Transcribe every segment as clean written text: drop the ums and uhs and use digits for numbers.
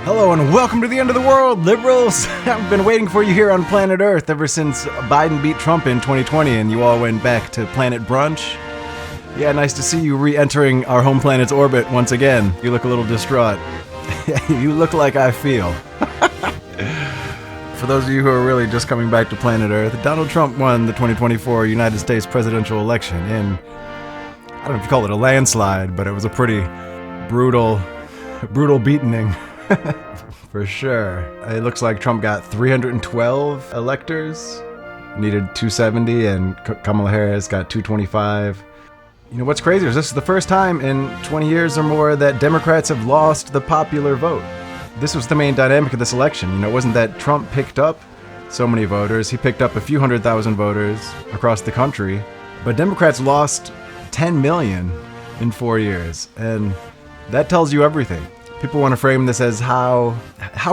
Hello and welcome to the end of the world, liberals! I've been waiting for you here on planet Earth ever since Biden beat Trump in 2020 and you all went back to Planet Brunch. Yeah, nice to see you re-entering our home planet's orbit once again. You look a little distraught. You look like I feel. For those of you who are really just coming back to planet Earth, Donald Trump won the 2024 United States presidential election in, I don't know if you call it a landslide, but it was a pretty brutal beatening. For sure. It looks like Trump got 312 electors, needed 270, and Kamala Harris got 225. You know, what's crazy is this is the first time in 20 years or more that Democrats have lost the popular vote. This was the main dynamic of this election. You know, it wasn't that Trump picked up so many voters. He picked up a few 100,000 voters across the country, but Democrats lost 10 million in 4 years, and that tells you everything. People want to frame this as how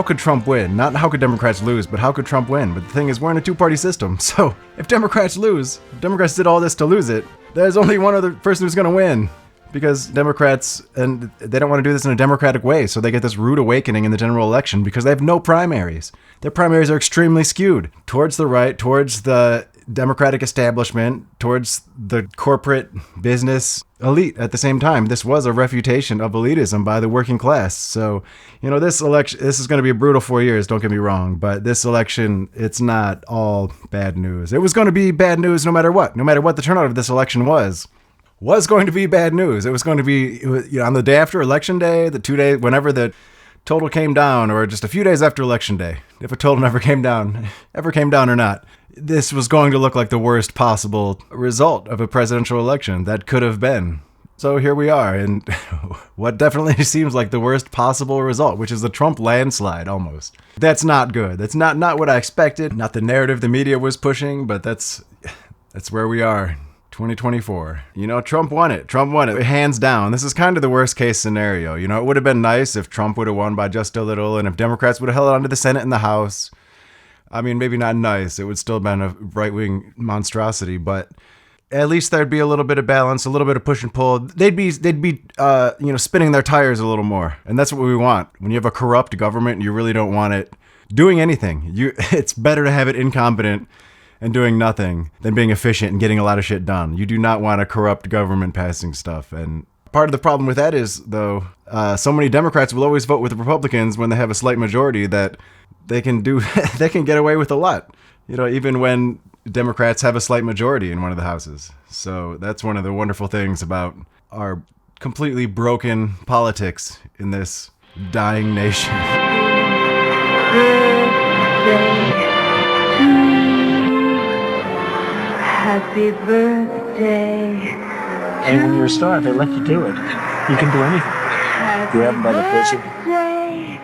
could Trump win? Not how could Democrats lose, but how could Trump win? But the thing is, we're in a two-party system, so if Democrats lose, if Democrats did all this to lose it, there's only one other person who's going to win. Because Democrats, and they don't want to do this in a democratic way, so they get this rude awakening in the general election because they have no primaries. Their primaries are extremely skewed towards the right, towards the Democratic establishment, towards the corporate business elite at the same time. This was a refutation of elitism by the working class. So, you know, this is going to be a brutal 4 years, don't get me wrong, but this election, it's not all bad news. It was going to be bad news no matter what the turnout of this election was going to be bad news. It was going to be, you know, on the day after election day, the 2 days, whenever the total came down, or just a few days after election day, if a total never came down or not, this was going to look like the worst possible result of a presidential election that could have been. So here we are, and what definitely seems like the worst possible result, which is the Trump landslide almost. That's not good. That's not what I expected, not the narrative the media was pushing, but that's where we are. 2024. You know, Trump won it. Hands down. This is kind of the worst case scenario. You know, it would have been nice if Trump would have won by just a little, and if Democrats would have held on to the Senate and the House. I mean, maybe not nice. It would still have been a right-wing monstrosity, but at least there'd be a little bit of balance, a little bit of push and pull. They'd be spinning their tires a little more. And that's what we want. When you have a corrupt government, you really don't want it doing anything. It's better to have it incompetent and doing nothing than being efficient and getting a lot of shit done. You do not want a corrupt government passing stuff. And part of the problem with that is, though, so many Democrats will always vote with the Republicans when they have a slight majority that they can get away with a lot. You know, even when Democrats have a slight majority in one of the houses. So that's one of the wonderful things about our completely broken politics in this dying nation. Happy birthday. And when you're a star, they let you do it. You can do anything. Happy You have them by the pussy. birthday,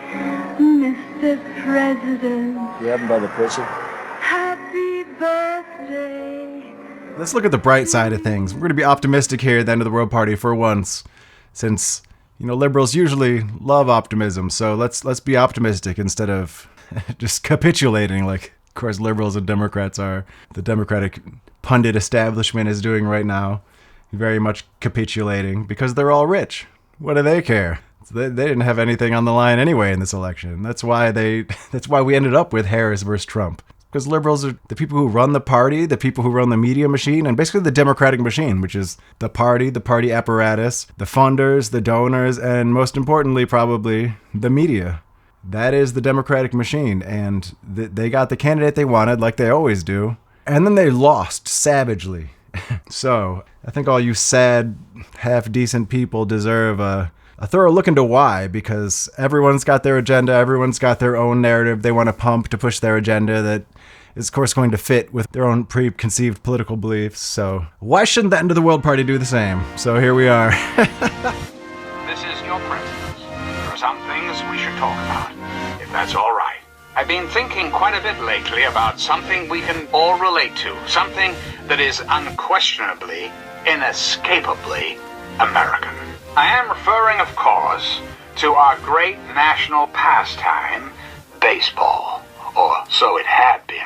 Mr. President. You have them by the pussy. Happy birthday. Let's look at the bright side of things. We're going to be optimistic here at the end of the World Party for once, since, you know, liberals usually love optimism. So let's be optimistic instead of just capitulating like, of course, liberals and Democrats are. The Democratic pundit establishment is doing right now, very much capitulating because they're all rich. What do they care? They didn't have anything on the line anyway in this election. That's why we ended up with Harris versus Trump. Because liberals are the people who run the party, the people who run the media machine, and basically the democratic machine, which is the party apparatus, the funders, the donors, and most importantly, probably the media. That is the democratic machine, and they got the candidate they wanted, like they always do, and then they lost savagely. So I think all you sad, half-decent people deserve a thorough look into why, because everyone's got their agenda, everyone's got their own narrative they want to pump to push their agenda that is, of course, going to fit with their own preconceived political beliefs. So why shouldn't the End of the World Party do the same? So here we are. This is your president. There are some things we should talk about, if that's all right. I've been thinking quite a bit lately about something we can all relate to, something that is unquestionably, inescapably American. I am referring, of course, to our great national pastime, baseball. Or so it had been.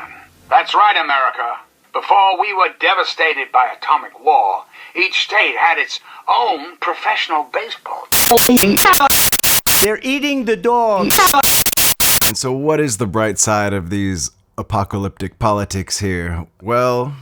That's right, America. Before we were devastated by atomic war, each state had its own professional baseball. They're eating the dog. And so what is the bright side of these apocalyptic politics here? Well,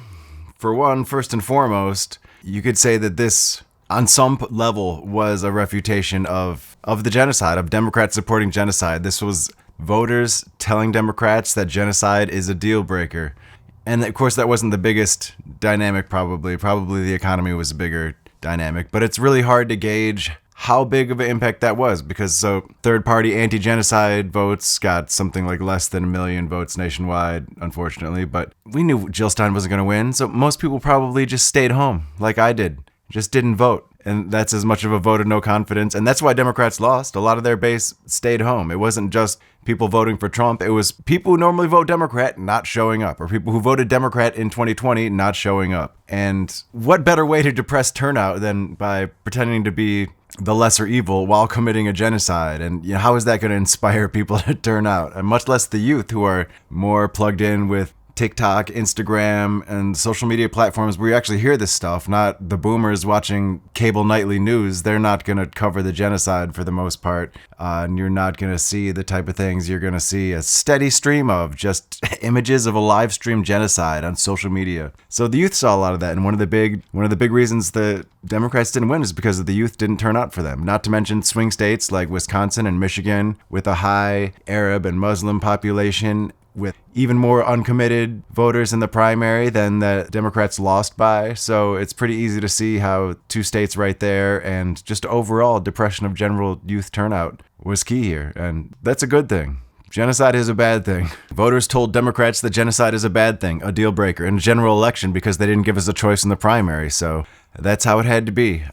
for one, first and foremost, you could say that this, on some level, was a refutation of the genocide, of Democrats supporting genocide. This was voters telling Democrats that genocide is a deal breaker. And of course, that wasn't the biggest dynamic, probably. Probably the economy was a bigger dynamic. But it's really hard to gauge how big of an impact that was, because third-party anti-genocide votes got something like less than 1 million votes nationwide, unfortunately. But we knew Jill Stein wasn't going to win, so most people probably just stayed home, like I did. Just didn't vote. And that's as much of a vote of no confidence. And that's why Democrats lost. A lot of their base stayed home. It wasn't just people voting for Trump. It was people who normally vote Democrat not showing up, or people who voted Democrat in 2020 not showing up. And what better way to depress turnout than by pretending to be the lesser evil while committing a genocide? And how is that going to inspire people to turn out? And much less the youth, who are more plugged in with TikTok, Instagram, and social media platforms where you actually hear this stuff, not the boomers watching cable nightly news. They're not going to cover the genocide for the most part, and you're not going to see the type of things you're going to see a steady stream of, just images of a live stream genocide on social media. So the youth saw a lot of that, and one of the big reasons the Democrats didn't win is because the youth didn't turn out for them. Not to mention swing states like Wisconsin and Michigan with a high Arab and Muslim population, with even more uncommitted voters in the primary than the Democrats lost by. So it's pretty easy to see how two states right there and just overall depression of general youth turnout was key here. And that's a good thing. Genocide is a bad thing. Voters told Democrats that genocide is a bad thing, a deal breaker in a general election, because they didn't give us a choice in the primary. So that's how it had to be.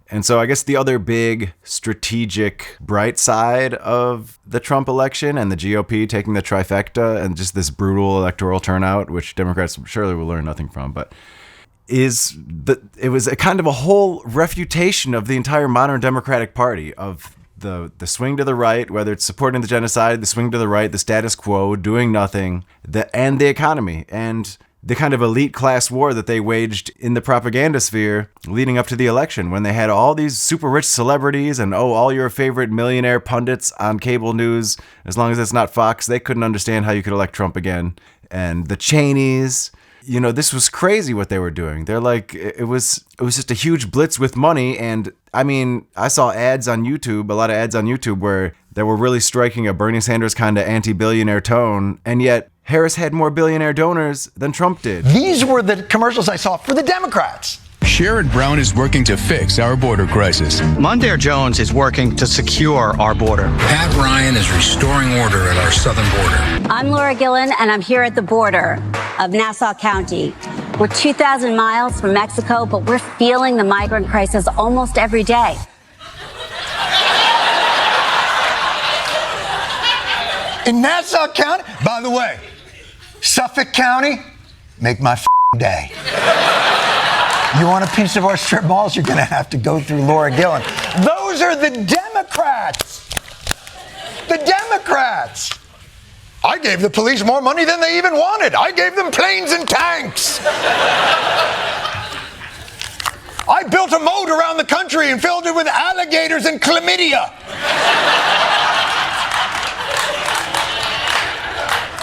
And so I guess the other big strategic bright side of the Trump election and the GOP taking the trifecta and just this brutal electoral turnout, which Democrats surely will learn nothing from, but is that it was a kind of a whole refutation of the entire modern Democratic Party, of the swing to the right, whether it's supporting the genocide, the swing to the right, the status quo, doing nothing, and the economy, and the kind of elite class war that they waged in the propaganda sphere leading up to the election, when they had all these super rich celebrities and all your favorite millionaire pundits on cable news. As long as it's not Fox, they couldn't understand how you could elect Trump again. And the Cheneys, this was crazy what they were doing. They're like, it was just a huge blitz with money. And I mean, I saw ads on YouTube, a lot of ads on YouTube where they were really striking a Bernie Sanders kind of anti-billionaire tone. And yet Harris had more billionaire donors than Trump did. These were the commercials I saw for the Democrats. Sherrod Brown is working to fix our border crisis. Mondaire Jones is working to secure our border. Pat Ryan is restoring order at our southern border. I'm Laura Gillen, and I'm here at the border of Nassau County. We're 2,000 miles from Mexico, but we're feeling the migrant crisis almost every day. In Nassau County, by the way, Suffolk County, make my day. You want a piece of our strip malls? You're going to have to go through Laura Gillen. Those are the Democrats. The Democrats. I gave the police more money than they even wanted. I gave them planes and tanks. I built a moat around the country and filled it with alligators and chlamydia.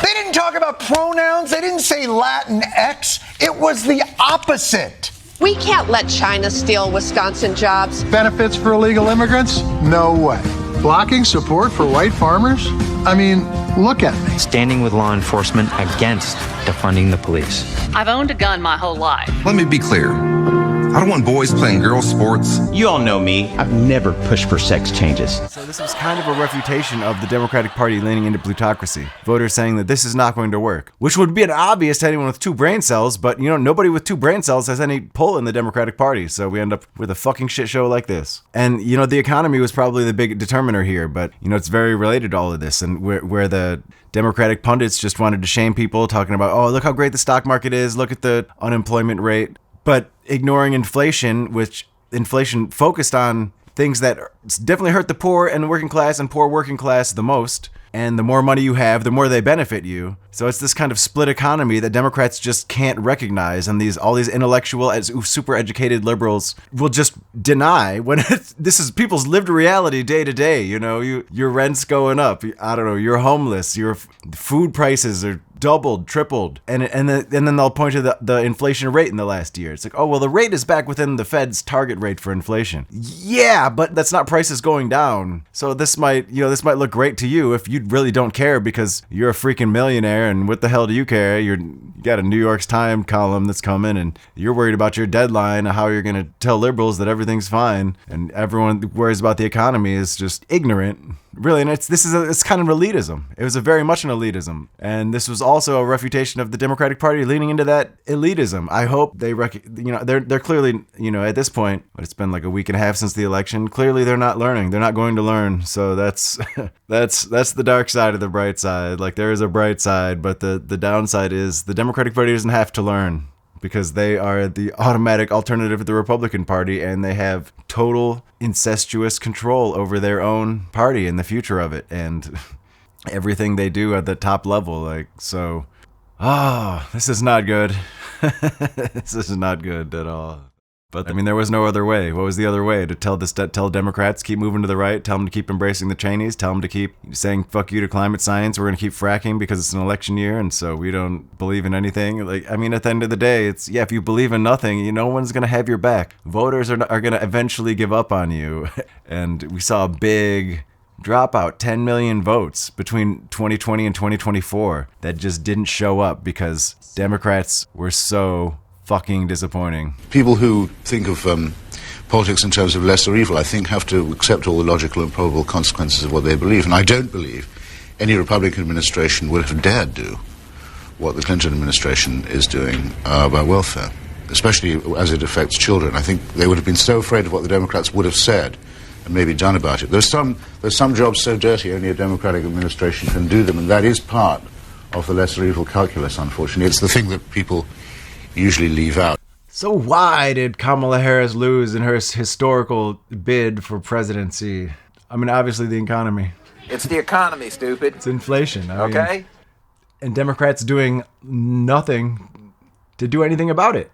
They didn't talk about pronouns. They didn't say Latin X. It was the opposite. We can't let China steal Wisconsin jobs. Benefits for illegal immigrants? No way. Blocking support for white farmers? I mean, look at me. Standing with law enforcement against defunding the police. I've owned a gun my whole life. Let me be clear. I don't want boys playing girls' sports. You all know me. I've never pushed for sex changes. So this was kind of a refutation of the Democratic Party leaning into plutocracy. Voters saying that this is not going to work, which would be an obvious to anyone with 2 brain cells, but nobody with 2 brain cells has any pull in the Democratic Party, so we end up with a fucking shit show like this. And, the economy was probably the big determiner here, but, it's very related to all of this, and where the Democratic pundits just wanted to shame people, talking about, oh, look how great the stock market is, look at the unemployment rate, but ignoring inflation, which inflation focused on things that definitely hurt the poor and working class and poor working class the most. And the more money you have, the more they benefit you. So it's this kind of split economy that Democrats just can't recognize, and all these intellectual, super educated liberals will just deny when this is people's lived reality day to day. You know, your rent's going up. I don't know. You're homeless. Your food prices are doubled, tripled, and then they'll point to the inflation rate in the last year. It's like, oh well, the rate is back within the Fed's target rate for inflation. Yeah, but that's not prices going down. So this might look great to you if you really don't care because you're a freaking millionaire, and what the hell do you care? You got a New York Times column that's coming, and you're worried about your deadline and how you're gonna tell liberals that everything's fine, and everyone who worries about the economy is just ignorant. Really, and it's kind of elitism. It was a very much an elitism, and this was also a refutation of the Democratic Party leaning into that elitism. I hope they they're clearly, at this point, but it's been like a week and a half since the election. Clearly, they're not learning. They're not going to learn. So that's that's the dark side of the bright side. Like, there is a bright side, but the downside is the Democratic Party doesn't have to learn, because they are the automatic alternative to the Republican Party, and they have total incestuous control over their own party and the future of it, and everything they do at the top level. This is not good. This is not good at all. But I mean, there was no other way. What was the other way? To tell Democrats keep moving to the right, tell them to keep embracing the Cheneys, tell them to keep saying fuck you to climate science. We're going to keep fracking because it's an election year, and so we don't believe in anything. At the end of the day, if you believe in nothing, no one's going to have your back. Voters are going to eventually give up on you. And we saw a big dropout, 10 million votes between 2020 and 2024 that just didn't show up because Democrats were so fucking disappointing. People who think of politics in terms of lesser evil, I think, have to accept all the logical and probable consequences of what they believe. And I don't believe any Republican administration would have dared do what the Clinton administration is doing about welfare, especially as it affects children. I think they would have been so afraid of what the Democrats would have said and maybe done about it. There's some jobs so dirty only a Democratic administration can do them, and that is part of the lesser evil calculus, unfortunately. It's the thing that people usually leave out. So why did Kamala Harris lose in her historical bid for presidency? I mean, obviously the economy. It's the economy, stupid. It's inflation. Okay? And Democrats doing nothing to do anything about it.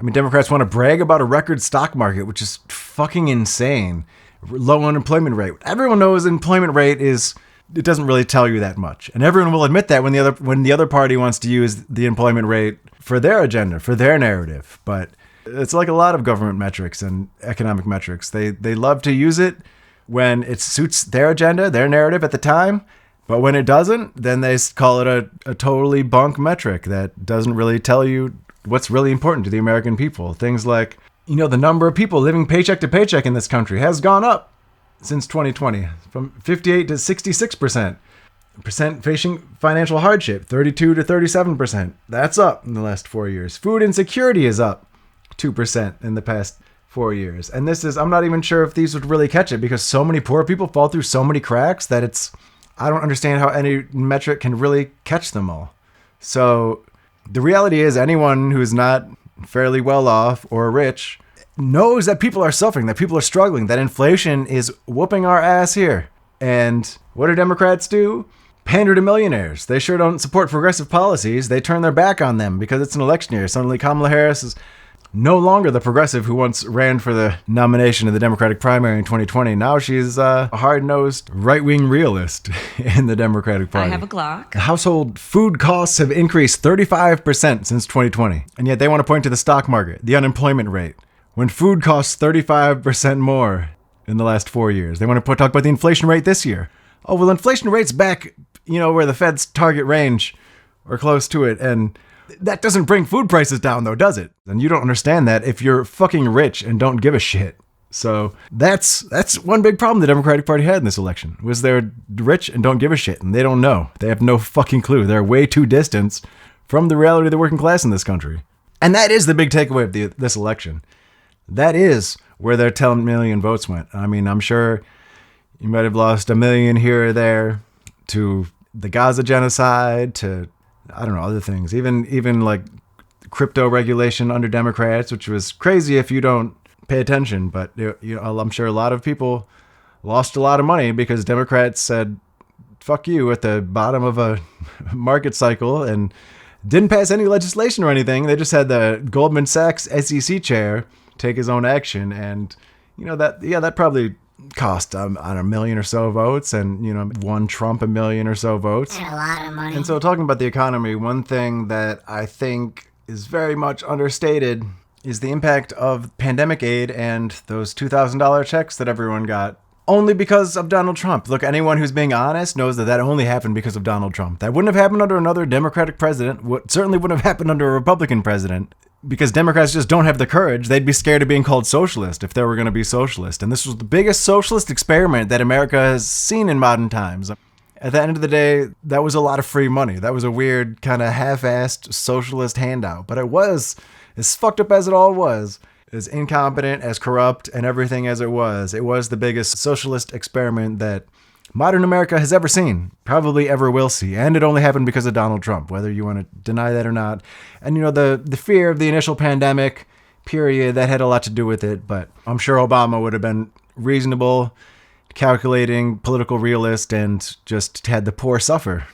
I mean, Democrats want to brag about a record stock market, which is fucking insane. Low unemployment rate. Everyone knows employment rate it doesn't really tell you that much. And everyone will admit that when the other party wants to use the employment rate for their agenda, for their narrative. But it's like a lot of government metrics and economic metrics. They love to use it when it suits their agenda, their narrative at the time. But when it doesn't, then they call it a totally bunk metric that doesn't really tell you what's really important to the American people. Things like, the number of people living paycheck to paycheck in this country has gone up since 2020, from 58 to 66%. Percent facing financial hardship, 32 to 37%. That's up in the last 4 years. Food insecurity is up 2% in the past 4 years. And I'm not even sure if these would really catch it, because so many poor people fall through so many cracks that I don't understand how any metric can really catch them all. So the reality is, anyone who's not fairly well off or rich knows that people are suffering, that people are struggling, that inflation is whooping our ass here. And what do Democrats do? Pander to millionaires. They sure don't support progressive policies. They turn their back on them because it's an election year. Suddenly Kamala Harris is no longer the progressive who once ran for the nomination in the Democratic primary in 2020. Now she's a hard-nosed right-wing realist in the Democratic Party. I have a Glock. Household food costs have increased 35% since 2020. And yet they want to point to the stock market, the unemployment rate, when food costs 35% more in the last 4 years. They want to talk about the inflation rate this year. Oh, well, inflation rate's back, where the Fed's target range or close to it. And that doesn't bring food prices down, though, does it? And you don't understand that if you're fucking rich and don't give a shit. So that's one big problem the Democratic Party had in this election, was they're rich and don't give a shit, and they don't know. They have no fucking clue. They're way too distant from the reality of the working class in this country. And that is the big takeaway of this election. That is where their 10 million votes went. I mean, I'm sure you might have lost 1 million here or there to the Gaza genocide, to, I don't know, other things. Even like crypto regulation under Democrats, which was crazy if you don't pay attention. But I'm sure a lot of people lost a lot of money because Democrats said fuck you at the bottom of a market cycle and didn't pass any legislation or anything. They just had the Goldman Sachs SEC chair take his own action. And, that probably cost, I don't know, 1 million or so votes and, won Trump 1 million or so votes. That's a lot of money. And so talking about the economy, one thing that I think is very much understated is the impact of pandemic aid and those $2,000 checks that everyone got. Only because of Donald Trump. Look, anyone who's being honest knows that only happened because of Donald Trump. That wouldn't have happened under another Democratic president. Certainly wouldn't have happened under a Republican president. Because Democrats just don't have the courage. They'd be scared of being called socialist if they were going to be socialist. And this was the biggest socialist experiment that America has seen in modern times. At the end of the day, that was a lot of free money. That was a weird, kind of half-assed socialist handout. But it was, as fucked up as it all was, as incompetent, as corrupt, and everything as it was the biggest socialist experiment that modern America has ever seen, probably ever will see. And it only happened because of Donald Trump, whether you want to deny that or not. And, the fear of the initial pandemic period, that had a lot to do with it. But I'm sure Obama would have been reasonable, calculating, political realist, and just had the poor suffer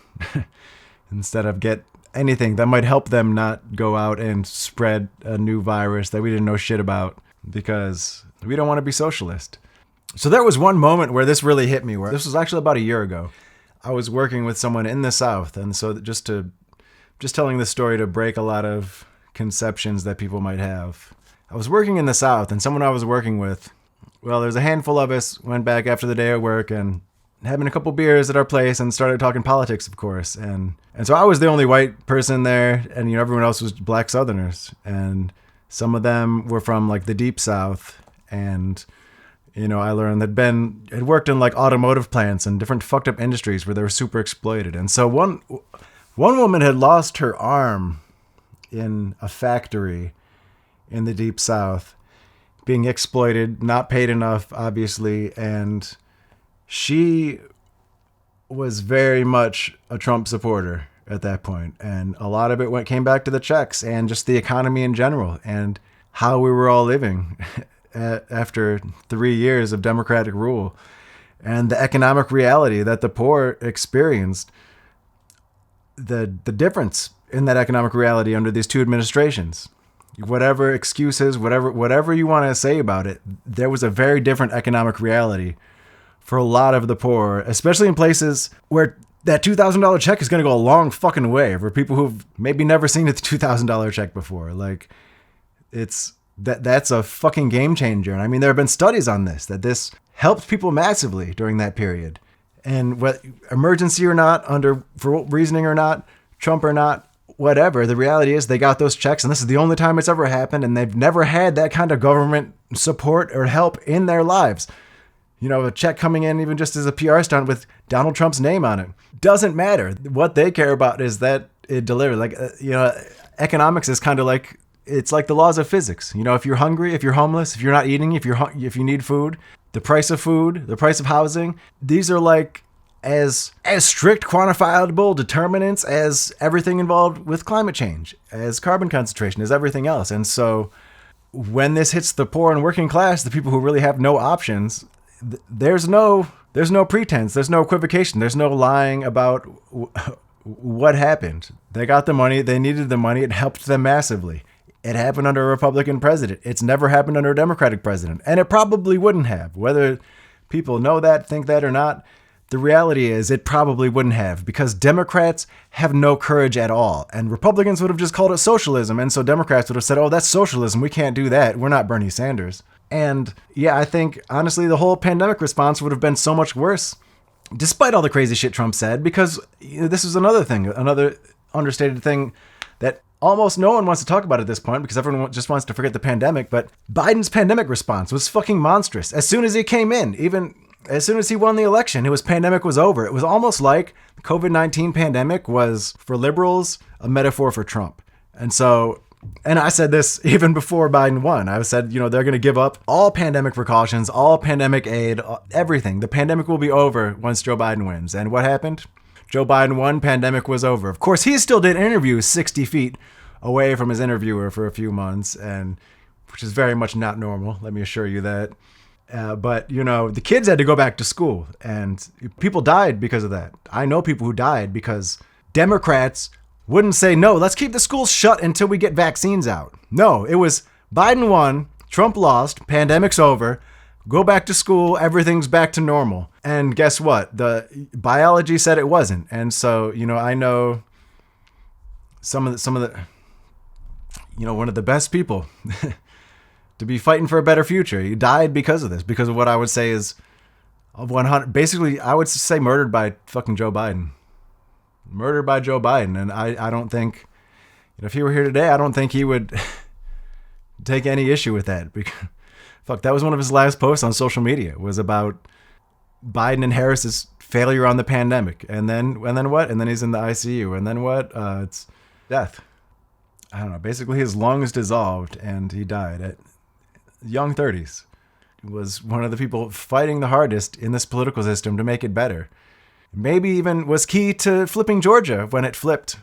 instead of get anything that might help them not go out and spread a new virus that we didn't know shit about, because we don't want to be socialist. So there was one moment where this really hit me, where this was actually about a year ago. I was working with someone in the South, and so just telling this story to break a lot of conceptions that people might have. I was working in the South, and someone I was working with, well, there's a handful of us, went back after the day at work and having a couple beers at our place and started talking politics, of course. And so I was the only white person there, and everyone else was black Southerners. And some of them were from like the deep South. And, I learned had worked in like automotive plants and different fucked up industries where they were super exploited. And so one woman had lost her arm in a factory in the deep South, being exploited, not paid enough, obviously. And she was very much a Trump supporter at that point. And a lot of it came back to the checks and just the economy in general and how we were all living after 3 years of Democratic rule and the economic reality that the poor experienced. The difference in that economic reality under these two administrations, whatever excuses, whatever you want to say about it, there was a very different economic reality for a lot of the poor, especially in places where that $2,000 check is going to go a long fucking way for people who've maybe never seen a $2,000 check before. Like, that's a fucking game changer. And I mean, there have been studies on this, that this helped people massively during that period. And what emergency or not, for reasoning or not, Trump or not, whatever, the reality is they got those checks, and this is the only time it's ever happened, and they've never had that kind of government support or help in their lives. A check coming in even just as a PR stunt with Donald Trump's name on it. Doesn't matter. What they care about is that it delivers. Like, economics is kind of like, it's like the laws of physics. If you're hungry, if you're homeless, if you're not eating, if you need food, the price of food, the price of housing, these are like as strict quantifiable determinants as everything involved with climate change, as carbon concentration, as everything else. And so when this hits the poor and working class, the people who really have no options, there's no pretense, there's no equivocation, there's no lying about what happened. They got the money, they needed the money, it helped them massively. It happened under a Republican president. It's never happened under a Democratic president. And it probably wouldn't have. Whether people know that, think that or not, the reality is it probably wouldn't have, because Democrats have no courage at all. And Republicans would have just called it socialism. And so Democrats would have said, oh, that's socialism. We can't do that. We're not Bernie Sanders. And yeah, I think, honestly, the whole pandemic response would have been so much worse, despite all the crazy shit Trump said, because this is another thing, another understated thing that almost no one wants to talk about at this point, because everyone just wants to forget the pandemic. But Biden's pandemic response was fucking monstrous. As soon as he came in, even as soon as he won the election, pandemic was over. It was almost like the COVID-19 pandemic was, for liberals, a metaphor for Trump. And I said this even before Biden won. I said, they're going to give up all pandemic precautions, all pandemic aid, everything. The pandemic will be over once Joe Biden wins. And what happened? Joe Biden won, pandemic was over. Of course, he still did interviews 60 feet away from his interviewer for a few months, and which is very much not normal, let me assure you that. But, you know, the kids had to go back to school, and people died because of that. I know people who died because Democrats wouldn't say, no, let's keep the schools shut until we get vaccines out. No, it was Biden won, Trump lost, pandemic's over, go back to school, everything's back to normal. And guess what? The biology said it wasn't. And so, you know, I know some of the, you know, one of the best people to be fighting for a better future. He died because of this, because of what I would say is of 100, basically, I would say murdered by fucking Joe Biden. Murdered by Joe Biden. And I don't think, you know, if he were here today, I don't think he would take any issue with that. Because, fuck, that was one of his last posts on social media, was about Biden and Harris's failure on the pandemic. And then what? And then he's in the ICU. And then what? It's death. I don't know. Basically, his lungs dissolved and he died at young 30s. He was one of the people fighting the hardest in this political system to make it better. Maybe even was key to flipping Georgia when it flipped.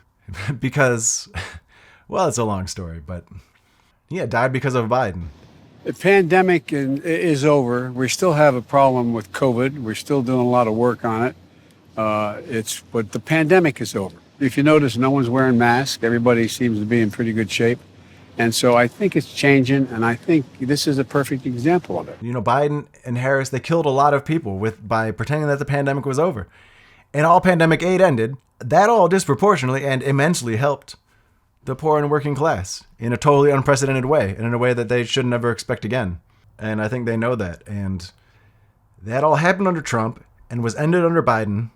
Because, well, it's a long story, but yeah, died because of Biden. The pandemic is over. We still have a problem with COVID. We're still doing a lot of work on it. But the pandemic is over. If you notice, no one's wearing masks. Everybody seems to be in pretty good shape. And so I think it's changing, and I think this is a perfect example of it. You know, Biden and Harris, they killed a lot of people by pretending that the pandemic was over. And all pandemic aid ended. That all disproportionately and immensely helped the poor and working class in a totally unprecedented way, and in a way that they should never expect again. And I think they know that. And that all happened under Trump and was ended under Biden.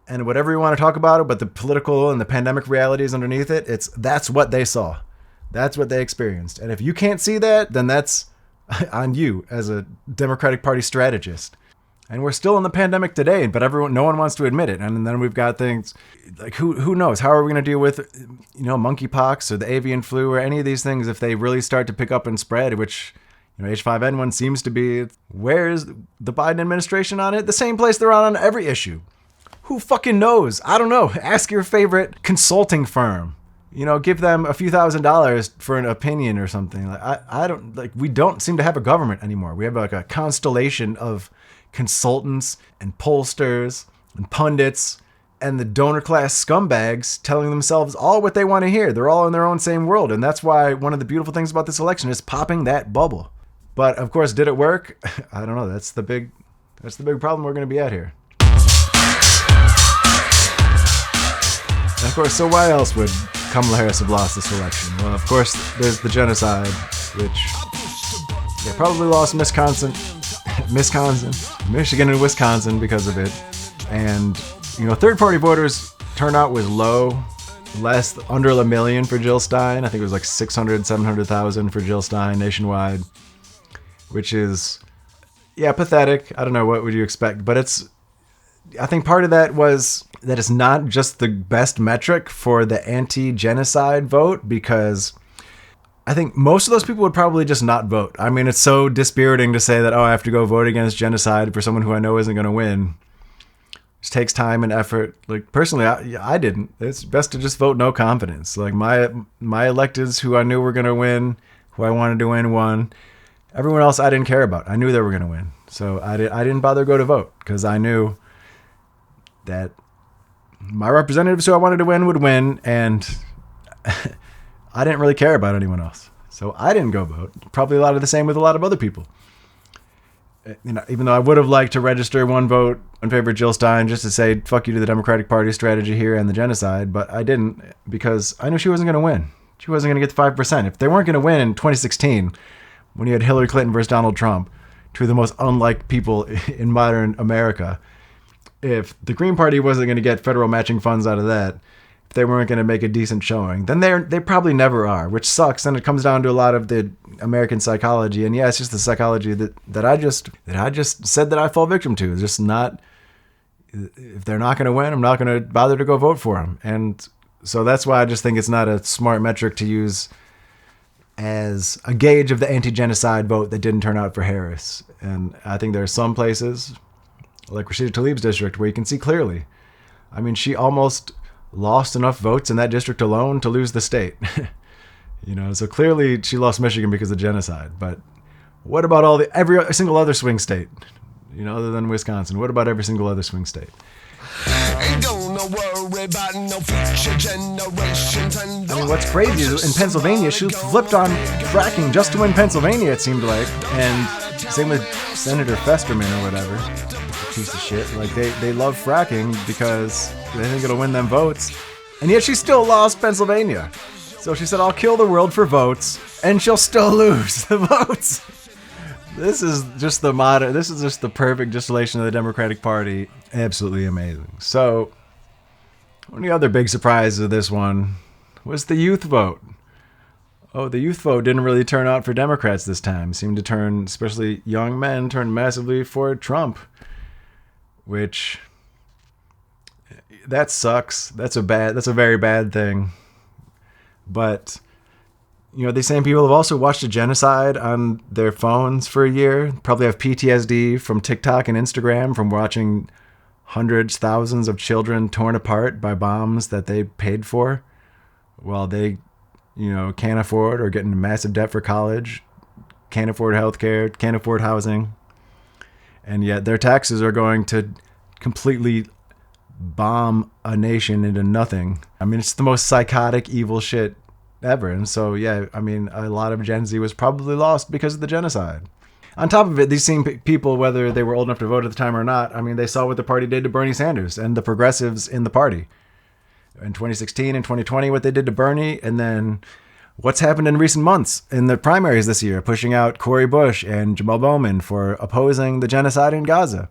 And whatever you want to talk about it, but the political and the pandemic realities underneath it, that's what they saw. That's what they experienced. And if you can't see that, then that's on you as a Democratic Party strategist. And we're still in the pandemic today, but no one wants to admit it. And then we've got things like, who knows? How are we going to deal with, you know, monkeypox or the avian flu or any of these things if they really start to pick up and spread, which, you know, H5N1 seems to be. Where's the Biden administration on it? The same place they're on every issue. Who fucking knows? I don't know. Ask your favorite consulting firm. You know, give them a few $1,000s for an opinion or something. Like we don't seem to have a government anymore. We have like a constellation of consultants and pollsters and pundits and the donor class scumbags telling themselves all what they want to hear. They're all in their own same world. And that's why one of the beautiful things about this election is popping that bubble. But of course, did it work? I don't know. That's the big problem we're going to be at here. And of course, so why else would Kamala Harris have lost this election? Well, of course, there's the genocide, which they probably lost Michigan and Wisconsin because of it. And, you know, third-party voters turnout was low, under a million for Jill Stein. I think it was like 600, 700,000 for Jill Stein nationwide, which is, yeah, pathetic. I don't know, what would you expect? But I think part of that was that it's not just the best metric for the anti-genocide vote, because I think most of those people would probably just not vote. I mean, it's so dispiriting to say that, oh, I have to go vote against genocide for someone who I know isn't going to win. It takes time and effort. Like, personally, I didn't. It's best to just vote no confidence. Like, my electeds who I knew were going to win, who I wanted to win, won. Everyone else I didn't care about. I knew they were going to win. So I didn't bother to go to vote, because I knew that my representatives who I wanted to win would win, and I didn't really care about anyone else. So I didn't go vote. Probably a lot of the same with a lot of other people. You know, even though I would have liked to register one vote in favor of Jill Stein just to say fuck you to the Democratic Party strategy here and the genocide, but I didn't, because I knew she wasn't going to win. She wasn't going to get the 5%. If they weren't going to win in 2016, when you had Hillary Clinton versus Donald Trump, two of the most unlike people in modern America, if the Green Party wasn't going to get federal matching funds out of that, if they weren't going to make a decent showing, then they probably never are, which sucks. And it comes down to a lot of the American psychology. And yeah, it's just the psychology that I just said that I fall victim to. It's just not, if they're not going to win, I'm not going to bother to go vote for them. And so that's why I just think it's not a smart metric to use as a gauge of the anti-genocide vote that didn't turn out for Harris. And I think there are some places, like Rashida Tlaib's district, where you can see clearly. I mean, she almost lost enough votes in that district alone to lose the state. You know, so clearly she lost Michigan because of genocide. But What about every single other swing state? You know, other than Wisconsin. What about every single other swing state? I mean, what's crazy is in Pennsylvania, she flipped on fracking just to win Pennsylvania, it seemed like. And same with Senator Festerman or whatever. Piece of shit. Like, they love fracking because they think it'll win them votes. And yet she still lost Pennsylvania. So she said, I'll kill the world for votes, and she'll still lose the votes. This is just the perfect distillation of the Democratic Party. Absolutely amazing. So, one of the other big surprises of this one was the youth vote. Oh, the youth vote didn't really turn out for Democrats this time. It seemed to turn, especially young men, turned massively for Trump. Which, that sucks. That's a very bad thing. But, you know, these same people have also watched a genocide on their phones for a year. Probably have PTSD from TikTok and Instagram from watching hundreds, thousands of children torn apart by bombs that they paid for while they, you know, can't afford or get into massive debt for college, can't afford healthcare, can't afford housing. And yet their taxes are going to completely bomb a nation into nothing. I mean, it's the most psychotic, evil shit ever. And so, yeah, I mean, a lot of Gen Z was probably lost because of the genocide. On top of it, these same people, whether they were old enough to vote at the time or not, I mean, they saw what the party did to Bernie Sanders and the progressives in the party. In 2016 and 2020, what they did to Bernie, and then what's happened in recent months in the primaries this year, pushing out Cori Bush and Jamal Bowman for opposing the genocide in Gaza.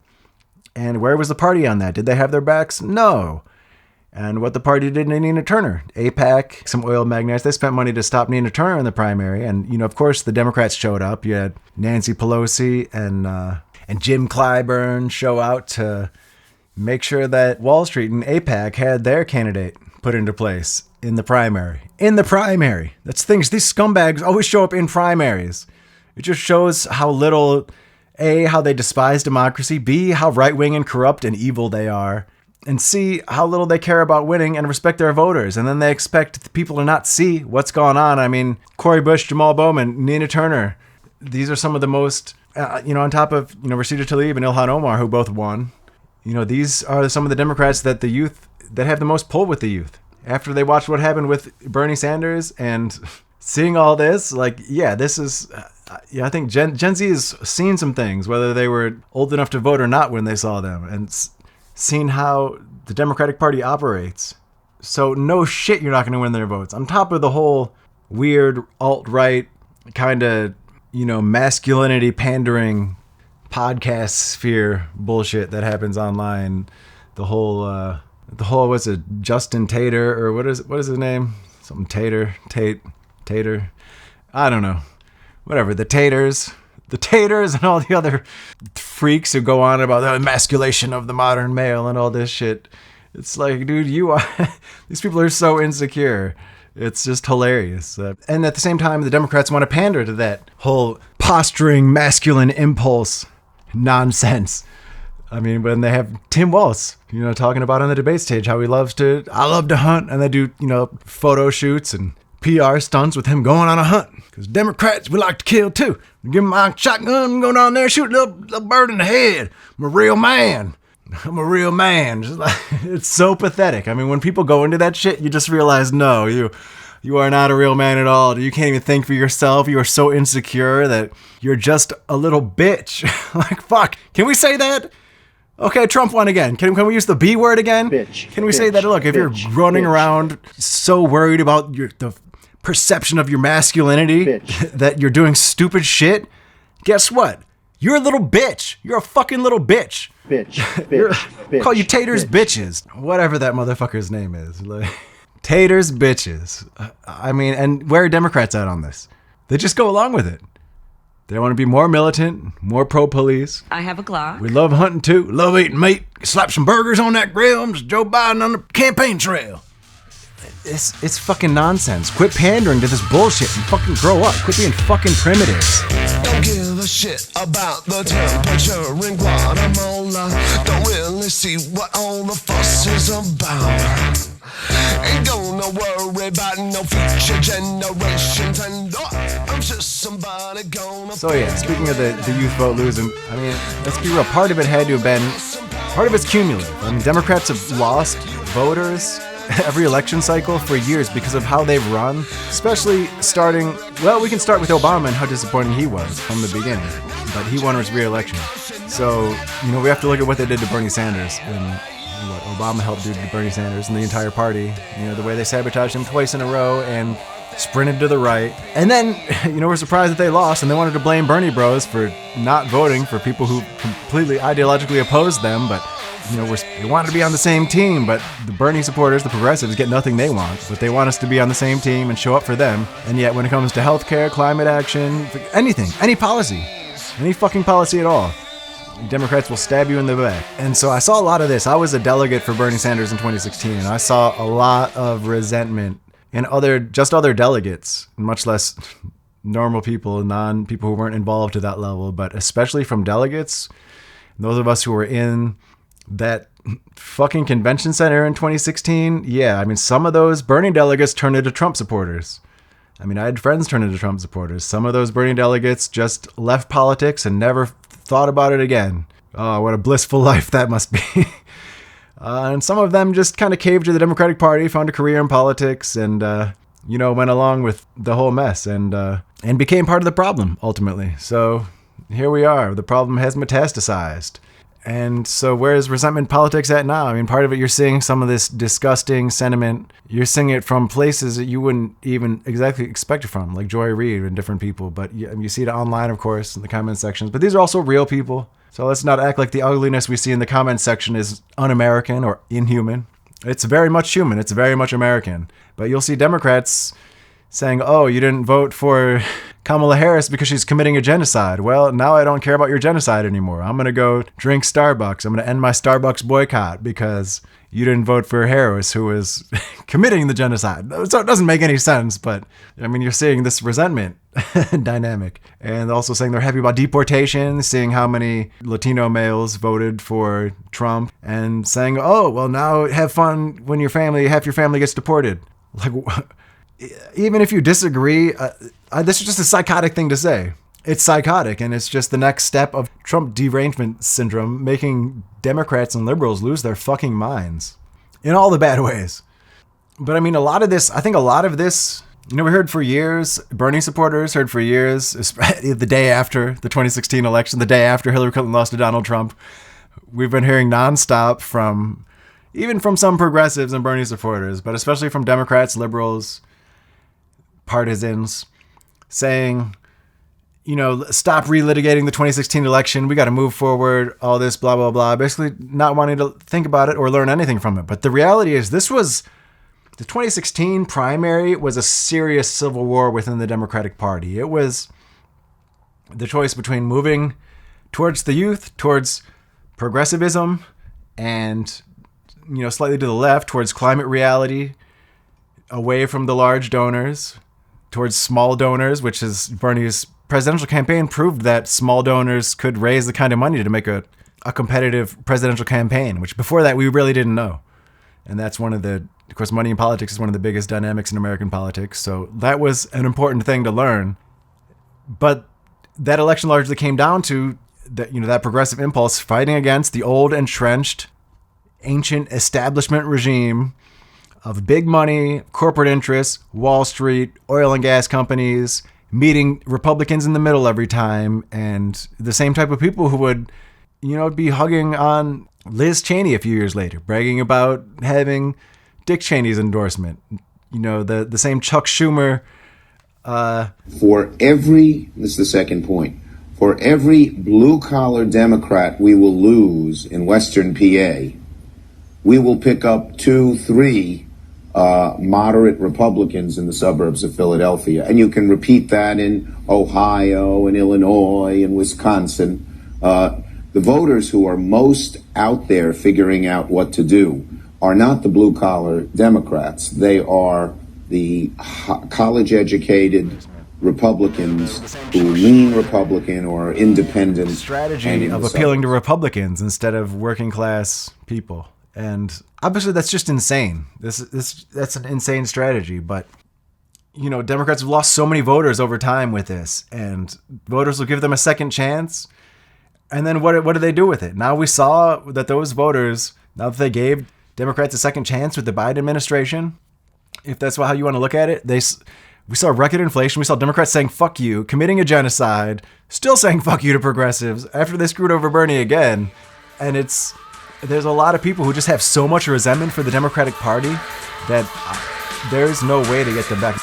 And where was the party on that? Did they have their backs? No. And what the party did to Nina Turner. AIPAC, some oil magnates, they spent money to stop Nina Turner in the primary. And, you know, of course, the Democrats showed up. You had Nancy Pelosi and Jim Clyburn show out to make sure that Wall Street and AIPAC had their candidate put into place in the primary. In the primary. That's things. These scumbags always show up in primaries. It just shows how little, A, how they despise democracy, B, how right-wing and corrupt and evil they are, and C, how little they care about winning and respect their voters. And then they expect the people to not see what's going on. I mean, Cori Bush, Jamal Bowman, Nina Turner, these are some of the most, on top of, Rashida Tlaib and Ilhan Omar, who both won. These are some of the Democrats that have the most pull with the youth. After they watched what happened with Bernie Sanders and seeing all this, this is, I think Gen Z has seen some things, whether they were old enough to vote or not when they saw them, and seen how the Democratic Party operates. So no shit you're not going to win their votes. On top of the whole weird alt-right kind of, masculinity pandering podcast sphere bullshit that happens online. The whole what's it, Justin Tater, or what is his name? Something Tater. I don't know. Whatever, the Taters and all the other freaks who go on about the emasculation of the modern male and all this shit. It's like, dude, these people are so insecure. It's just hilarious. And at the same time, the Democrats want to pander to that whole posturing masculine impulse nonsense. I mean, when they have Tim Walz, talking about on the debate stage how I love to hunt, and they do, photo shoots and PR stunts with him going on a hunt. Because Democrats, we like to kill too. Give him my shotgun, go down there, shoot a little bird in the head. I'm a real man. It's so pathetic. I mean, when people go into that shit, you just realize, no, you are not a real man at all. You can't even think for yourself. You are so insecure that you're just a little bitch. Like, fuck. Can we say that? Okay, Trump won again. Can we use the B word again? Bitch. Can we say that? Look, if you're running around so worried about the perception of your masculinity, that you're doing stupid shit, guess what? You're a little bitch. You're a fucking little bitch. Bitch. Call you taters bitches. Whatever that motherfucker's name is. Taters bitches. I mean, and where are Democrats at on this? They just go along with it. They want to be more militant, more pro-police. I have a Glock. We love hunting too. Love eating meat. Slap some burgers on that grill. I'm just Joe Biden on the campaign trail. It's fucking nonsense. Quit pandering to this bullshit and fucking grow up. Quit being fucking primitives. Don't give a shit about the temperature in Guatemala. Don't really see what all the fuss is about. Ain't gonna worry about no future generations, and I'm just somebody gonna. So yeah, speaking of the youth vote losing, I mean, let's be real, part of it had to have been, part of it's cumulative. I mean, Democrats have lost voters every election cycle for years because of how they've run, especially starting, well, we can start with Obama and how disappointing he was from the beginning, but he won his re-election. So, you know, we have to look at what they did to Bernie Sanders and what Obama helped do to Bernie Sanders and the entire party. You know, the way they sabotaged him twice in a row and sprinted to the right. And then, you know, we're surprised that they lost and they wanted to blame Bernie bros for not voting for people who completely ideologically opposed them, but you know, they wanted to be on the same team, but the Bernie supporters, the progressives, get nothing they want. But they want us to be on the same team and show up for them. And yet, when it comes to healthcare, climate action, anything, any policy, any fucking policy at all, Democrats will stab you in the back. And so I saw a lot of this. I was a delegate for Bernie Sanders in 2016, and I saw a lot of resentment in other delegates, much less normal people, non-people who weren't involved to that level, but especially from delegates, those of us who were in that fucking convention center in 2016, yeah, I mean, some of those Bernie delegates turned into Trump supporters. I mean, I had friends turn into Trump supporters. Some of those Bernie delegates just left politics and never thought about it again. Oh, what a blissful life that must be. And some of them just kind of caved to the Democratic Party, found a career in politics, and, you know, went along with the whole mess and became part of the problem, ultimately. So here we are. The problem has metastasized. And so where's resentment politics at now? I mean, part of it, you're seeing some of this disgusting sentiment. You're seeing it from places that you wouldn't even exactly expect it from, like Joy Reid and different people. But you see it online, of course, in the comment sections. But these are also real people. So let's not act like the ugliness we see in the comment section is un-American or inhuman. It's very much human. It's very much American. But you'll see Democrats saying, oh, you didn't vote for Kamala Harris because she's committing a genocide. Well, now I don't care about your genocide anymore. I'm going to go drink Starbucks. I'm going to end my Starbucks boycott because you didn't vote for Harris, who is committing the genocide. So it doesn't make any sense, but I mean, you're seeing this resentment dynamic. And also saying they're happy about deportation, seeing how many Latino males voted for Trump, and saying, oh, well, now have fun when half your family gets deported. Like, even if you disagree, this is just a psychotic thing to say. It's psychotic, and it's just the next step of Trump derangement syndrome, making Democrats and liberals lose their fucking minds in all the bad ways. But I mean, I think a lot of this, you know, we heard for years, Bernie supporters heard for years, the day after the 2016 election, the day after Hillary Clinton lost to Donald Trump, we've been hearing nonstop even from some progressives and Bernie supporters, but especially from Democrats, liberals, partisans, saying, you know, stop relitigating the 2016 election. We got to move forward, all this, blah, blah, blah. Basically not wanting to think about it or learn anything from it. But the reality is the 2016 primary was a serious civil war within the Democratic Party. It was the choice between moving towards the youth, towards progressivism, and, you know, slightly to the left, towards climate reality, away from the large donors, towards small donors, which is Bernie's presidential campaign proved that small donors could raise the kind of money to make a competitive presidential campaign, which before that we really didn't know. And that's of course, money in politics is one of the biggest dynamics in American politics. So that was an important thing to learn. But that election largely came down to that progressive impulse fighting against the old entrenched ancient establishment regime of big money, corporate interests, Wall Street, oil and gas companies, meeting Republicans in the middle every time, and the same type of people who would, you know, be hugging on Liz Cheney a few years later, bragging about having Dick Cheney's endorsement. You know, the same Chuck Schumer. This is the second point. For every blue-collar Democrat we will lose in Western PA, we will pick up 2-3 moderate Republicans in the suburbs of Philadelphia. And you can repeat that in Ohio and Illinois and Wisconsin. The voters who are most out there figuring out what to do are not the blue-collar Democrats. They are the college-educated Republicans who lean Republican or are independent. The strategy of appealing to Republicans instead of working-class people. And obviously that's just insane. That's an insane strategy. But, you know, Democrats have lost so many voters over time with this, and voters will give them a second chance. And then what do they do with it? Now we saw that those voters, now that they gave Democrats a second chance with the Biden administration, if that's how you want to look at it, we saw record inflation. We saw Democrats saying fuck you, committing a genocide, still saying fuck you to progressives after they screwed over Bernie again. And there's a lot of people who just have so much resentment for the Democratic Party that there's no way to get them back.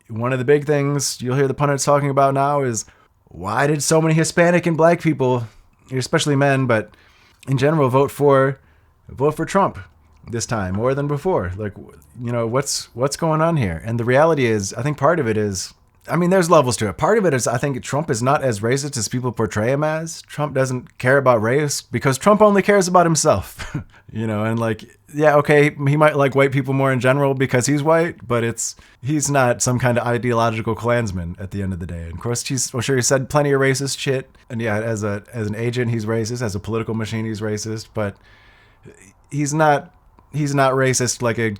One of the big things you'll hear the pundits talking about now is, why did so many Hispanic and black people, especially men, but in general, vote for Trump this time more than before? Like, you know, what's going on here? And the reality is, I think part of it is, I mean, there's levels to it. Part of it is, I think Trump is not as racist as people portray him as. Trump doesn't care about race because Trump only cares about himself, you know, and like, yeah, okay, he might like white people more in general because he's white, but he's not some kind of ideological Klansman at the end of the day. And of course, he said plenty of racist shit. And yeah, as an agent, he's racist. As a political machine, he's racist, but he's not racist like a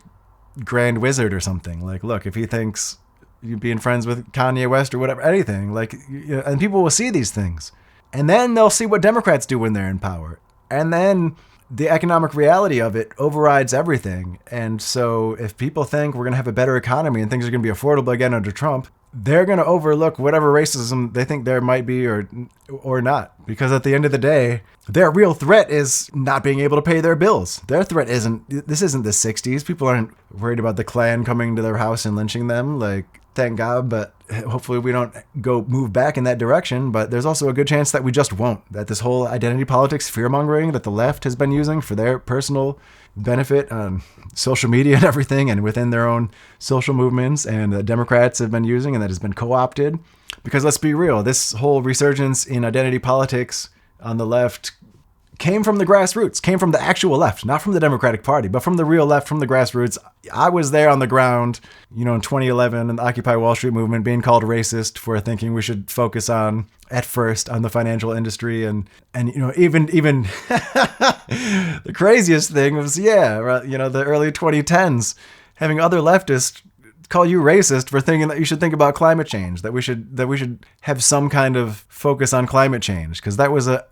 grand wizard or something. Like, look, if he thinks you being friends with Kanye West or whatever, anything, like, you know, and people will see these things, and then they'll see what Democrats do when they're in power, and then the economic reality of it overrides everything. And so if people think we're going to have a better economy and things are going to be affordable again under Trump, they're going to overlook whatever racism they think there might be or not. Because at the end of the day, their real threat is not being able to pay their bills. Their threat this isn't the 60s. People aren't worried about the Klan coming to their house and lynching them. Like, thank God, but hopefully we don't move back in that direction. But there's also a good chance that we just won't. That this whole identity politics, fear-mongering that the left has been using for their personal benefit on social media and everything, and within their own social movements, and the Democrats have been using, and that has been co-opted. Because let's be real, this whole resurgence in identity politics on the left came from the grassroots, came from the actual left, not from the Democratic Party, but from the real left, from the grassroots. I was there on the ground, you know, in 2011 in the Occupy Wall Street movement, being called racist for thinking we should focus on the financial industry. And you know, even the craziest thing was, you know, the early 2010s, having other leftists call you racist for thinking that you should think about climate change, that we should have some kind of focus on climate change, because that was a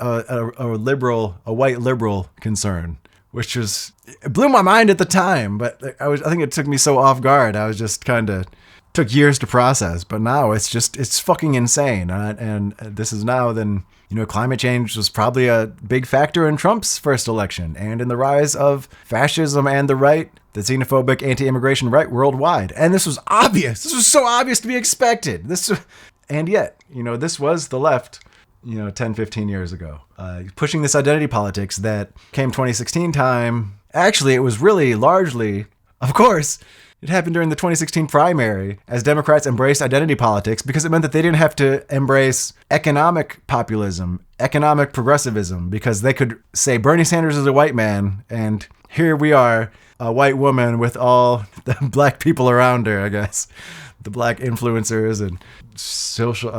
white liberal concern, which it blew my mind at the time. But I think it took me so off guard. I was just kind of took years to process. But now it's fucking insane. And this is now then, you know, climate change was probably a big factor in Trump's first election and in the rise of fascism and the right, the xenophobic anti-immigration right worldwide. And this was obvious. This was so obvious to be expected. And yet, you know, this was the left, you know, 10, 15 years ago, pushing this identity politics that came 2016 time. Actually, it was really largely, of course, it happened during the 2016 primary as Democrats embraced identity politics, because it meant that they didn't have to embrace economic populism, economic progressivism, because they could say Bernie Sanders is a white man, and here we are, a white woman with all the black people around her, I guess, the black influencers and social,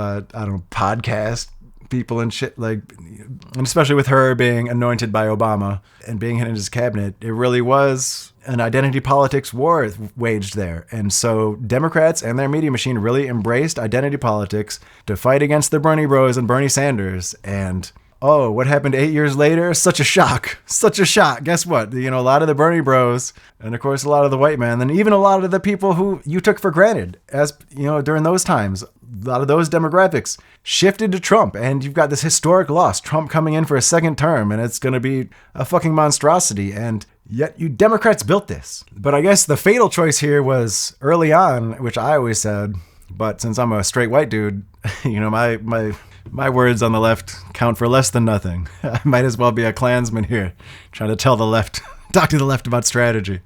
podcast people and shit, like, and especially with her being anointed by Obama and being in his cabinet, it really was an identity politics war waged there. And so Democrats and their media machine really embraced identity politics to fight against the Bernie Bros and Bernie Sanders. And oh, what happened 8 years later? Such a shock. Such a shock. Guess what? You know, a lot of the Bernie Bros, and of course a lot of the white men, and even a lot of the people who you took for granted as, you know, during those times, a lot of those demographics shifted to Trump. And you've got this historic loss, Trump coming in for a second term, and it's going to be a fucking monstrosity. And yet you Democrats built this. But I guess the fatal choice here was early on, which I always said, but since I'm a straight white dude, you know, my words on the left count for less than nothing. I might as well be a Klansman here, trying to tell the left, talk to the left about strategy.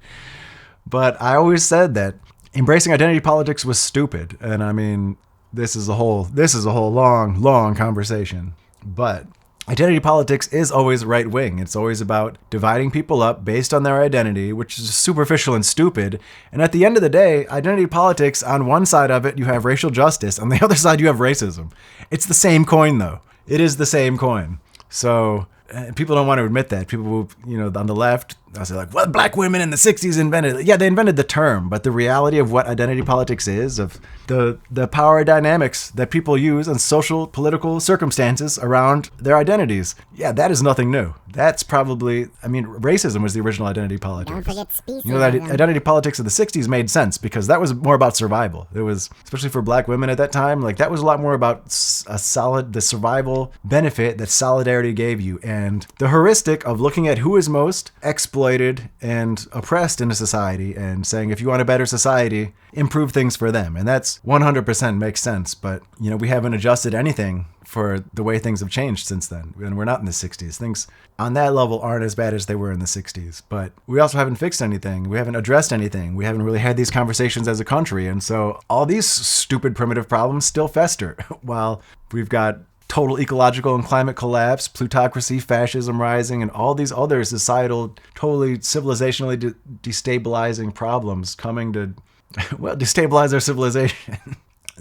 But I always said that embracing identity politics was stupid. And I mean, this is a whole long conversation. But identity politics is always right wing. It's always about dividing people up based on their identity, which is superficial and stupid. And at the end of the day, identity politics, on one side of it, you have racial justice. On the other side, you have racism. It's the same coin, though. It is the same coin. So people don't want to admit that. People who, on the left, they'll say like, well, black women in the 60s invented it. Yeah, they invented the term, but the reality of what identity politics is, of the power dynamics that people use and social political circumstances around their identities. Yeah, that is nothing new. That's probably, racism was the original identity politics. Don't forget speciesism. That identity politics of the 60s made sense because that was more about survival. It was, especially for black women at that time, like that was a lot more about the survival benefit that solidarity gave you, and the heuristic of looking at who is most exploited and oppressed in a society and saying, if you want a better society, improve things for them. And that's 100% makes sense. But, we haven't adjusted anything for the way things have changed since then. And we're not in the 60s. Things on that level aren't as bad as they were in the 60s. But we also haven't fixed anything. We haven't addressed anything. We haven't really had these conversations as a country. And so all these stupid primitive problems still fester while we've got total ecological and climate collapse, plutocracy, fascism rising, and all these other societal, totally civilizationally destabilizing problems coming to, destabilize our civilization.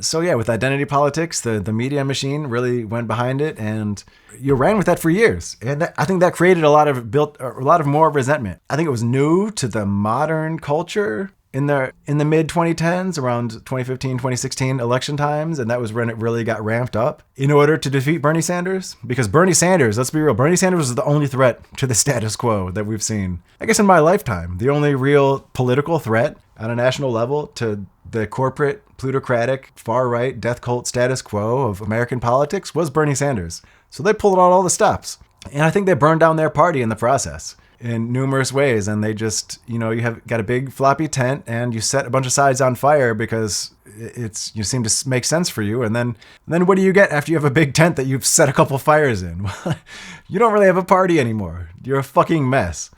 So yeah, with identity politics, the media machine really went behind it, and you ran with that for years. And I think that created a lot of more resentment. I think it was new to the modern culture in the mid 2010s, around 2015, 2016 election times, and that was when it really got ramped up in order to defeat Bernie Sanders. Because Bernie Sanders, let's be real, Bernie Sanders was the only threat to the status quo that we've seen, I guess, in my lifetime. The only real political threat on a national level to the corporate, plutocratic, far-right, death cult status quo of American politics was Bernie Sanders. So they pulled out all the stops. And I think they burned down their party in the process in numerous ways. And they just, you have got a big floppy tent and you set a bunch of sides on fire because you seem to make sense for you. And then what do you get after you have a big tent that you've set a couple fires in? You don't really have a party anymore. You're a fucking mess.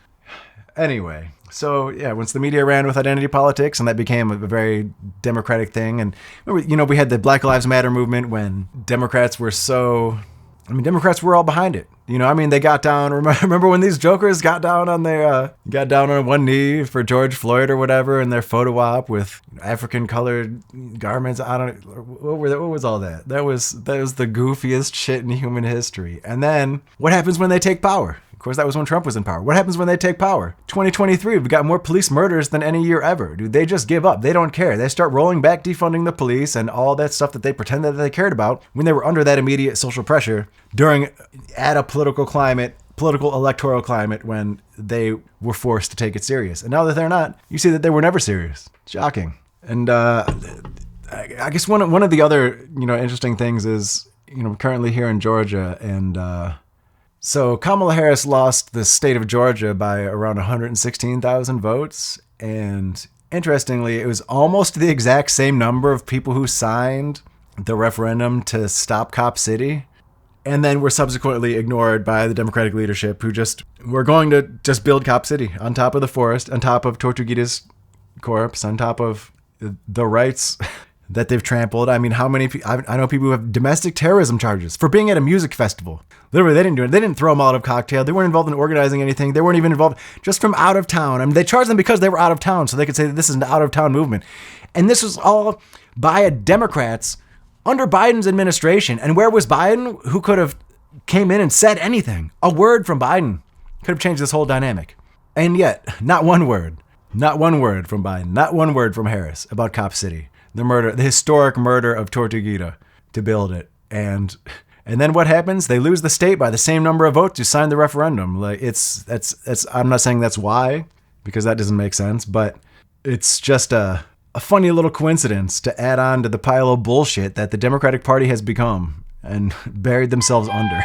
Anyway. So yeah, once the media ran with identity politics, and that became a very democratic thing, and we had the Black Lives Matter movement when Democrats were all behind it. They got down. Remember when these jokers got down on one knee for George Floyd or whatever in their photo op with African colored garments? What was all that? That was the goofiest shit in human history. And then what happens when they take power? Of course, that was when Trump was in power. What happens when they take power? 2023, we've got more police murders than any year ever. Dude, they just give up. They don't care. They start rolling back defunding the police and all that stuff that they pretended that they cared about when they were under that immediate social pressure at a political electoral climate when they were forced to take it serious. And now that they're not, you see that they were never serious. Shocking. And I guess one of the other interesting things is currently here in Georgia, and so Kamala Harris lost the state of Georgia by around 116,000 votes. And interestingly, it was almost the exact same number of people who signed the referendum to stop Cop City, and then were subsequently ignored by the Democratic leadership, who were going to just build Cop City on top of the forest, on top of Tortuguita's corpse, on top of the rights that they've trampled. I mean, how many people? I know people who have domestic terrorism charges for being at a music festival. Literally, they didn't do it. They didn't throw a Molotov cocktail. They weren't involved in organizing anything. They weren't even involved just from out of town. I mean, they charged them because they were out of town, so they could say that this is an out of town movement. And this was all by Democrats under Biden's administration. And where was Biden, who could have came in and said anything? A word from Biden could have changed this whole dynamic. And yet, not one word from Biden, not one word from Harris about Cop City. The historic murder of Tortuguita to build it. And then what happens? They lose the state by the same number of votes who signed the referendum. Like that's I'm not saying that's why, because that doesn't make sense, but it's just a funny little coincidence to add on to the pile of bullshit that the Democratic Party has become and buried themselves under.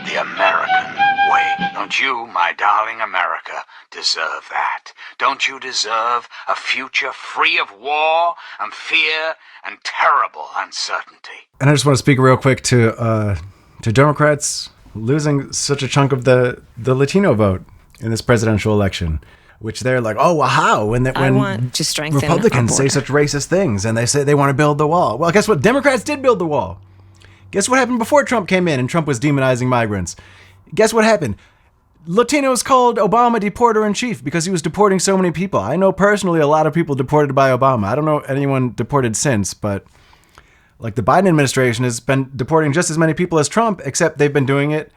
The American way. Don't you, my darling America, deserve that? Don't you deserve a future free of war and fear and terrible uncertainty? And I just want to speak real quick to Democrats losing such a chunk of the Latino vote in this presidential election, which they're like, oh, well, how? When Republicans say such racist things and they say they want to build the wall. Well, guess what? Democrats did build the wall. Guess what happened before Trump came in and Trump was demonizing migrants? Guess what happened? Latinos called Obama deporter-in-chief because he was deporting so many people. I know personally a lot of people deported by Obama. I don't know anyone deported since, but like the Biden administration has been deporting just as many people as Trump, except they've been doing it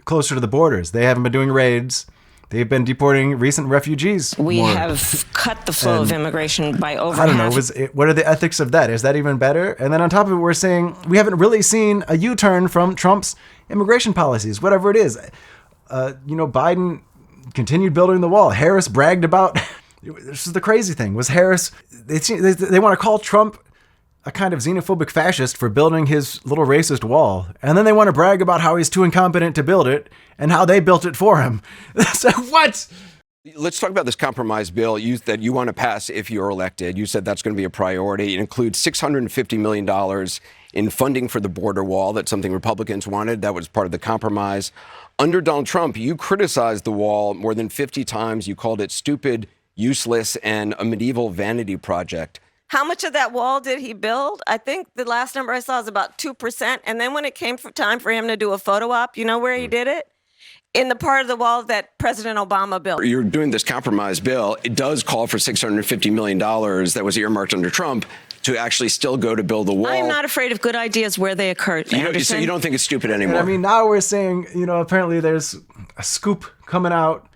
closer to the borders. They haven't been doing raids. They've been deporting recent refugees. We more. have cut the flow of immigration by over I don't half. know. What are the ethics of that? Is that even better? And then on top of it, we're saying we haven't really seen a U-turn from Trump's immigration policies, whatever it is. Biden continued building the wall. Harris bragged about. This is the crazy thing. Was Harris? They want to call Trump a kind of xenophobic fascist for building his little racist wall, and then they want to brag about how he's too incompetent to build it and how they built it for him. So what? Let's talk about this compromise bill that you want to pass if you're elected. You said that's going to be a priority. It includes $650 million in funding for the border wall. That's something Republicans wanted. That was part of the compromise. Under Donald Trump, you criticized the wall more than 50 times. You called it stupid, useless, and a medieval vanity project. How much of that wall did he build? I think the last number I saw is about 2%. And then when it came time for him to do a photo op, you know where he did it? In the part of the wall that President Obama built. You're doing this compromise bill. It does call for $650 million that was earmarked under Trump to actually still go to build the wall. I'm not afraid of good ideas where they occur. So you don't think it's stupid anymore? And I mean, now we're saying, apparently there's a scoop coming out,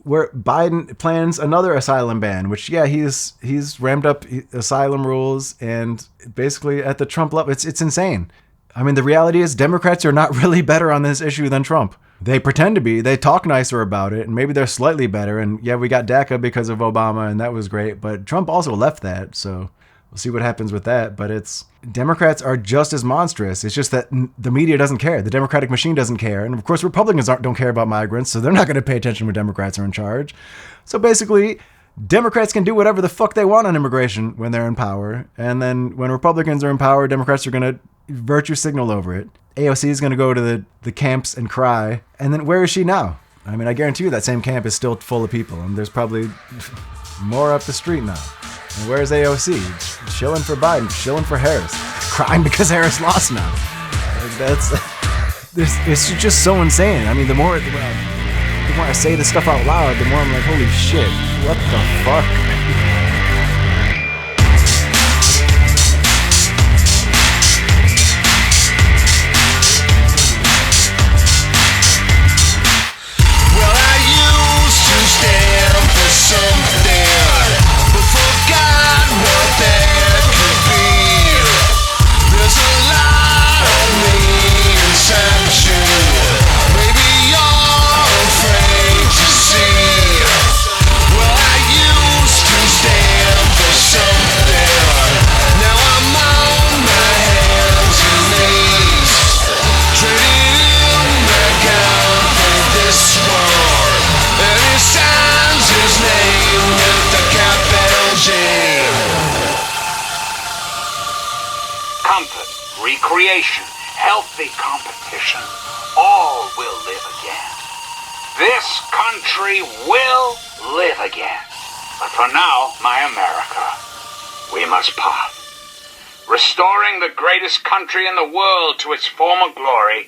where Biden plans another asylum ban, which, he's ramped up asylum rules, and basically at the Trump level, it's insane. I mean, the reality is Democrats are not really better on this issue than Trump. They pretend to be. They talk nicer about it, and maybe they're slightly better. And we got DACA because of Obama, and that was great. But Trump also left that, so we'll see what happens with that. But Democrats are just as monstrous. It's just that the media doesn't care. The Democratic machine doesn't care. And of course, Republicans don't care about migrants, so they're not going to pay attention when Democrats are in charge. So basically, Democrats can do whatever the fuck they want on immigration when they're in power. And then when Republicans are in power, Democrats are going to virtue signal over it. AOC is going to go to the camps and cry. And then where is she now? I mean, I guarantee you that same camp is still full of people. And there's probably more up the street now. And where's AOC? Chilling for Biden, chilling for Harris, crying because Harris lost now. It's just so insane. I mean, the more I say this stuff out loud, the more I'm like, holy shit, what the fuck? Recreation, healthy competition, all will live again. This country will live again. But for now, my America, we must part. Restoring the greatest country in the world to its former glory,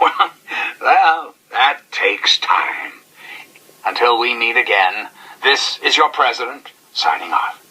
well, that takes time. Until we meet again, this is your president, signing off.